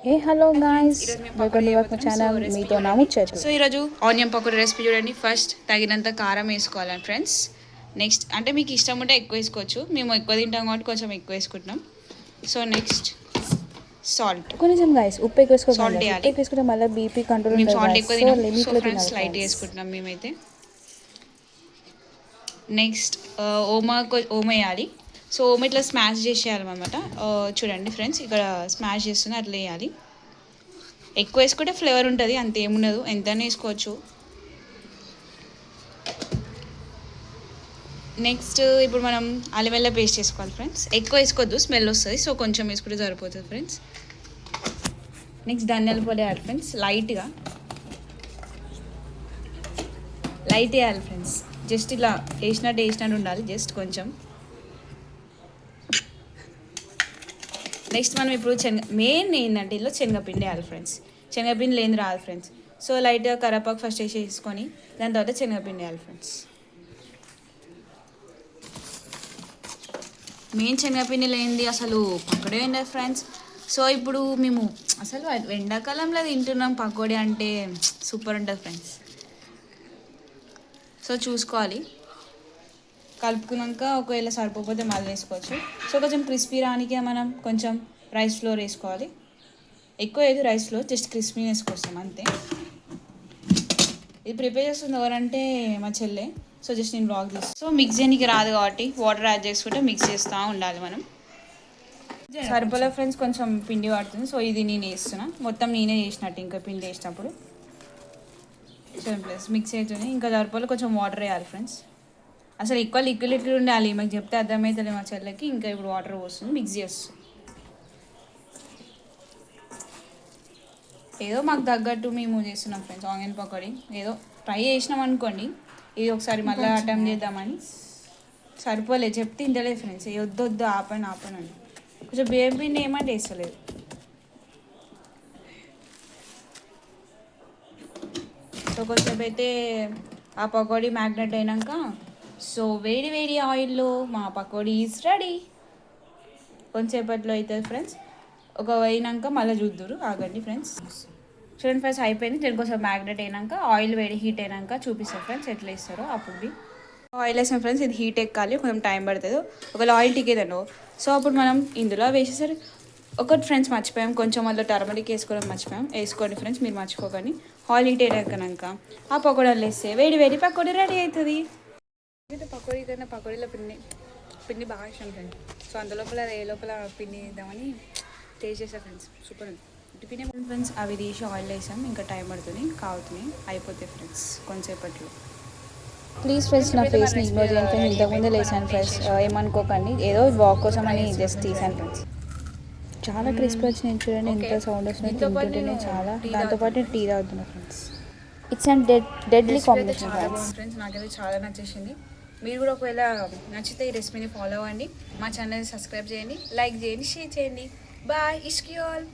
Hey hello guys, ఈరోజు మేము welcome pakodi to our channel. మీతో నా ముచ్చట్లు. సో ఈరోజు ఆనియన్ పకోడీ రెసిపీ చూడండి. ఫస్ట్ తగినంత కారం వేసుకోవాలని ఫ్రెండ్స్. నెక్స్ట్ అంటే మీకు ఇష్టం ఉంటే ఎక్కువ వేసుకోవచ్చు. మేము ఎక్కువ తింటాం కాబట్టి కొంచెం ఎక్కువ వేసుకుంటున్నాం. So next salt. కొంచెం గాయ్స్ ఉప్పు ఎక్కువ వేసుకోకండి. సాల్ట్ ఉప్పు వేయాలి. ఎక్కువ వేసుకుంటే మళ్ళీ బీపీ కంట్రోల్ మేము ఉంటుంది సాల్ట్ గాయ్స్. ఎక్కువ సో తినాం. సో లిమిట్లో ఫ్రెండ్స్ తినాలి లైట్ ఫ్రెండ్స్. వేసుకుంటున్నాం మేమైతే. నెక్స్ట్ ఓమా వేయాలి. సో ఓమా ఇట్లా స్మాష్ చేసేయాలన్నమాట. చూడండి ఫ్రెండ్స్, ఇక్కడ స్మాష్ చేస్తుంది అట్లా వేయాలి. ఎక్కువ వేసుకుంటే ఫ్లేవర్ ఉంటుంది, అంతేముండదు, ఎంతైనా వేసుకోవచ్చు. నెక్స్ట్ ఇప్పుడు మనం అల్లం వెల్లుల్లి పేస్ట్ చేసుకోవాలి ఫ్రెండ్స్. ఎక్కువ వేసుకోవద్దు, స్మెల్ వస్తుంది. సో కొంచెం వేసుకుంటే సరిపోతుంది ఫ్రెండ్స్. నెక్స్ట్ ధనియాల పొడి వేయాలి ఫ్రెండ్స్, లైట్ వేయాలి ఫ్రెండ్స్. జస్ట్ ఇలా వేసినట్టు ఉండాలి, జస్ట్ కొంచెం. నెక్స్ట్ మనం ఇప్పుడు మెయిన్ ఏంటంటే ఇందులో శనగపిండి వేయాలి ఫ్రెండ్స్. శనగపిండి లేని రాదు ఫ్రెండ్స్. సో లైట్గా కరివేపాకు ఫస్ట్ వేసేసుకొని దాని తర్వాత శనగపిండి వేయాలి ఫ్రెండ్స్. మెయిన్ శనగపిండి లేనిది అసలు పకోడీ ఉండదు ఫ్రెండ్స్. సో ఇప్పుడు మేము అసలు ఎండాకాలంలో తింటున్నాం పకోడీ అంటే సూపర్ ఉంటుంది ఫ్రెండ్స్. సో చూసుకోవాలి, కలుపుకున్నాక ఒకవేళ సరిపోతే మళ్ళీ వేసుకోవచ్చు. సో కొంచెం క్రిస్పీ రానికి మనం కొంచెం రైస్ ఫ్లోర్ వేసుకోవాలి. ఎక్కువ ఏది రైస్ ఫ్లోర్, జస్ట్ క్రిస్పీ వేసుకొస్తాం అంతే. ఇది ప్రిపేర్ చేస్తుంది ఎవరంటే మా చెల్లె. సో జస్ట్ నేను బ్లాగ్ చేస్తాను. సో మిక్స్ చేయడానికి రాదు కాబట్టి వాటర్ యాడ్ చేసుకుంటే మిక్స్ చేస్తూ ఉండాలి మనం. సరిపోలే ఫ్రెండ్స్, కొంచెం పిండి పడుతుంది. సో ఇది నేను వేస్తున్నా, మొత్తం నేనే చేసినట్టు ఇంకా పిండి వేసినప్పుడు. సో ప్లస్ మిక్స్ అవుతుంది. ఇంకా సరిపోలే కొంచెం వాటర్ వేయాలి ఫ్రెండ్స్. అసలు ఎక్కువ లిక్విడ్ ఉండాలి, మాకు చెప్తే అర్థమవుతుంది మా చెల్లెకి. ఇంకా ఇప్పుడు వాటర్ పోస్తుంది, మిక్స్ చేస్తుంది. ఏదో మాకు తగ్గట్టు మేము చేస్తున్నాం ఫ్రెండ్స్ ఆనియన్ పకోడీ. ఏదో ట్రై చేసినాం అనుకోండి, ఇది ఒకసారి మళ్ళీ అటెంప్ట్ చేద్దామని. సరిపోలేదు, చెప్తే ఇంటలేదు ఫ్రెండ్స్. వద్దు ఆపండి అని. కొంచెం బియ్యం పిండి ఏమంటే వేస్తలేదు. సో కొంచెం అయితే ఆ పకోడీ మ్యాగ్నెట్ అయినాక, సో వేడి ఆయిల్లో మా పకోడీ ఈజ్ రెడీ. కొంచెంసేపట్లో అవుతుంది ఫ్రెండ్స్. ఒక అయినాక మళ్ళీ చూద్దురు, ఆగండి ఫ్రెండ్స్. చూడండి ఫ్రెండ్స్, అయిపోయింది. దీనికోసం మ్యాగ్నెట్ అయినాక ఆయిల్ హీట్ అయినాక చూపిస్తాను ఫ్రెండ్స్ ఎట్లా ఇస్తారో. అప్పుడు ఆయిల్ వేసాం ఫ్రెండ్స్, ఇది హీట్ ఎక్కాలి, కొంచెం టైం పడుతుంది. ఒకవేళ ఆయిల్ టికేదనో సో అప్పుడు మనం ఇందులో వేసేసరి. ఒకటి ఫ్రెండ్స్ మర్చిపోయాం, కొంచెం అందులో టర్మరిక్ వేసుకోవడం మర్చిపోయాం. వేసుకోండి ఫ్రెండ్స్, మీరు మర్చిపోకండి. ఆయిల్ హీట్ అయినాక ఆ పకోడీలు వేస్తే వేడి పకోడీ రెడీ అవుతుంది. అయితే పకోడీ కన్నా పకోడీలో పిండి బాగా ఇష్టం ఫ్రెండ్స్. సో అందులోపల ఏ లోపల పిండి వేద్దామని టేస్ట్ చేసా ఫ్రెండ్స్, సూపర్ ఉంది. టిఫిన్ ఫ్రెండ్స్ అవి తీసి ఆయిల్ వేసాం, ఇంకా టైం పడుతుంది, కావుతున్నాయి, అయిపోతాయి ఫ్రెండ్స్ కొంచెంసేపట్లో. ప్లీజ్ ఫ్రెండ్స్, నా ఫేస్ని ఇగ్నోర్ చేయండి ఫ్రెండ్స్. ఇంతకుముందే లేసాను ఫ్రెండ్స్, ఏమనుకోకండి. ఏదో వాక్ కోసం అని జస్ట్ తీసాను ఫ్రెండ్స్. చాలా క్రిస్పీ వచ్చినాయి చూడండి, ఎంత సౌండ్ వస్తుంది తింటుంటేనే. చాలా దాంతోపాటు టీ తాగుతున్నాను friends. It's and deadly combination friends. నాకైతే చాలా నచ్చేసింది. మీరు కూడా ఒకవేళ నచ్చితే ఈ రెసిపీని ఫాలో అవ్వండి, మా ఛానల్ని సబ్స్క్రైబ్ చేయండి, లైక్ చేయండి, షేర్ చేయండి. బాయ్, ఇష్కి ఆల్.